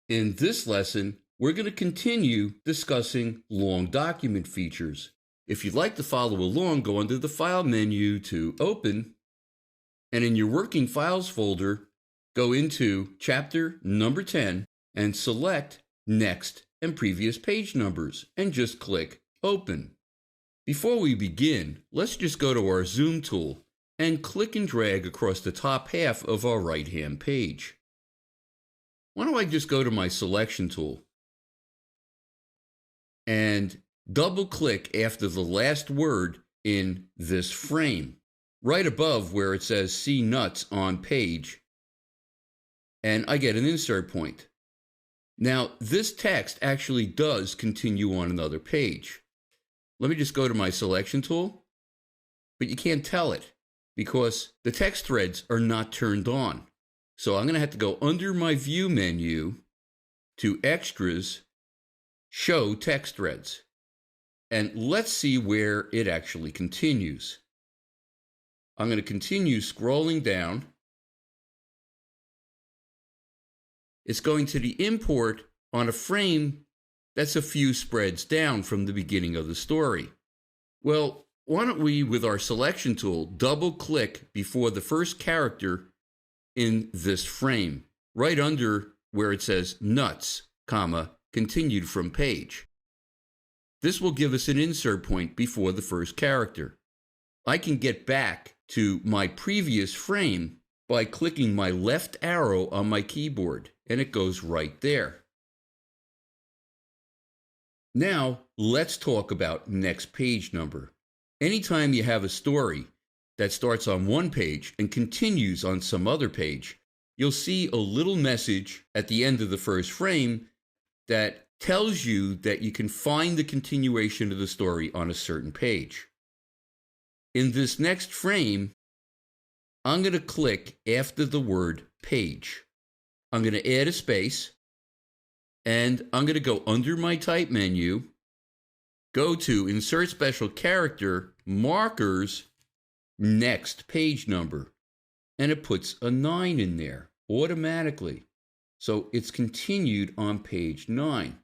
In this lesson, we're going to continue discussing long document features. If you'd like to follow along, go under the File menu to Open, and in your Working Files folder, go into Chapter number 10 and select Next and Previous Page Numbers, and just click Open. Before we begin, let's just go to our Zoom tool and click and drag across the top half of our right-hand page. Why don't I just go to my selection tool and double-click after the last word in this frame, right above where it says See Nuts on Page, and I get an insert point. Now, this text actually does continue on another page. Let me just go to my selection tool, but you can't tell it because the text threads are not turned on. So I'm going to have to go under my View menu to Extras, Show Text Threads. And let's see where it actually continues. I'm going to continue scrolling down. It's going to the import on a frame that's a few spreads down from the beginning of the story. Well, why don't we, with our selection tool, double-click before the first character in this frame, right under where it says Nuts, continued from page. This will give us an insert point before the first character. I can get back to my previous frame by clicking my left arrow on my keyboard, and it goes right there. Now, let's talk about next page number. Anytime you have a story that starts on one page and continues on some other page, you'll see a little message at the end of the first frame that tells you that you can find the continuation of the story on a certain page. In this next frame, I'm going to click after the word page. I'm going to add a space, and I'm going to go under my Type menu, go to Insert Special Character, Markers, Next Page Number, and it puts a 9 in there automatically. So it's continued on page 9.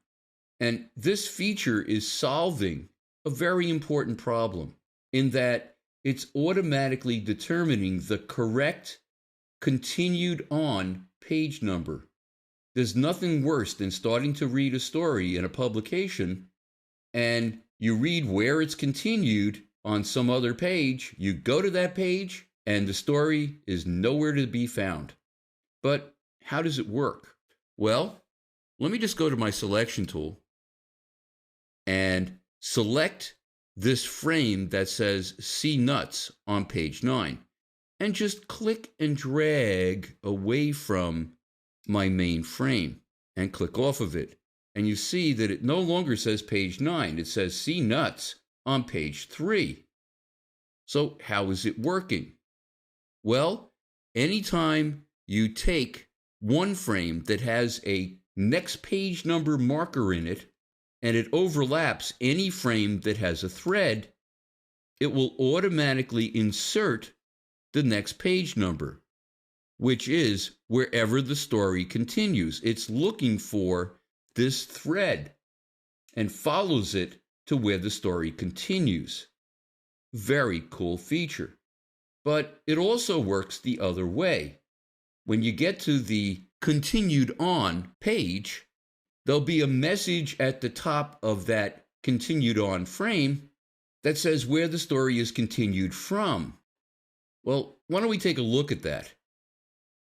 And this feature is solving a very important problem in that it's automatically determining the correct continued on page number. There's nothing worse than starting to read a story in a publication and you read where it's continued on some other page, you go to that page, and the story is nowhere to be found. But how does it work? Well, let me just go to my selection tool and select this frame that says See Nuts on page 9, and just click and drag away from my main frame and click off of it. And you see that it no longer says page 9, it says See Nuts on page 3. So how is it working? Well, anytime you take one frame that has a next page number marker in it and it overlaps any frame that has a thread, it will automatically insert the next page number, which is wherever the story continues. It's looking for this thread and follows it to where the story continues. Very cool feature. But it also works the other way. When you get to the continued on page, there'll be a message at the top of that continued on frame that says where the story is continued from. Well, why don't we take a look at that?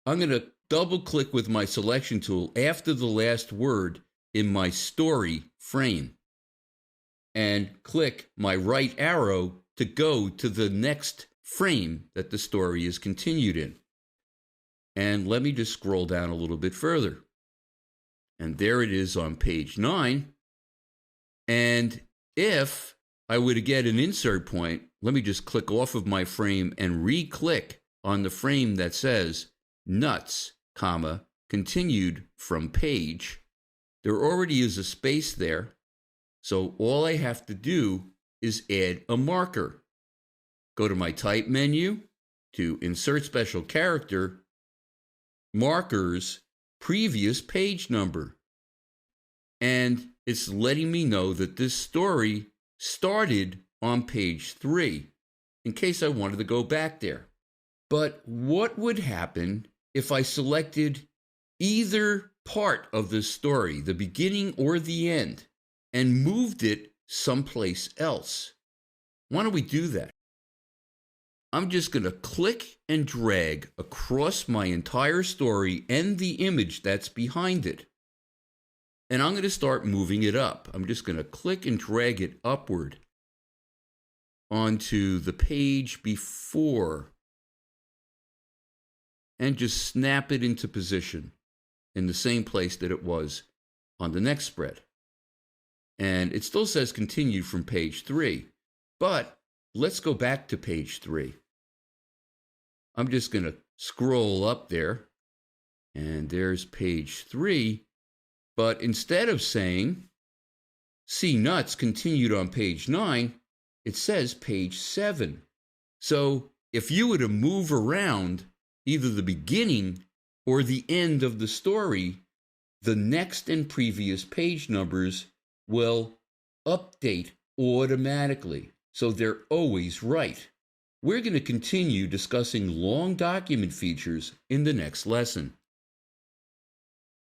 I'm going to double click with my selection tool after the last word in my story frame and click my right arrow to go to the next frame that the story is continued in. And let me just scroll down a little bit further. And there it is on page 9. And if I were to get an insert point, let me just click off of my frame and re-click on the frame that says Nuts, continued from page. There already is a space there, so all I have to do is add a marker. Go to my Type menu, to Insert Special Character, Markers, Previous Page Number. and it's letting me know that this story started on page 3 in case I wanted to go back there. But what would happen if I selected either part of the story, the beginning or the end, and moved it someplace else? Why don't we do that? I'm just going to click and drag across my entire story and the image that's behind it. And I'm going to start moving it up. I'm just going to click and drag it upward onto the page before and just snap it into position in the same place that it was on the next spread. And it still says continue from page 3, but let's go back to page 3. I'm just going to scroll up there, and there's page 3. But instead of saying see nuts continued on page 9, it says page 7. So if you were to move around either the beginning or the end of the story, the next and previous page numbers will update automatically. So they're always right. We're going to continue discussing long document features in the next lesson.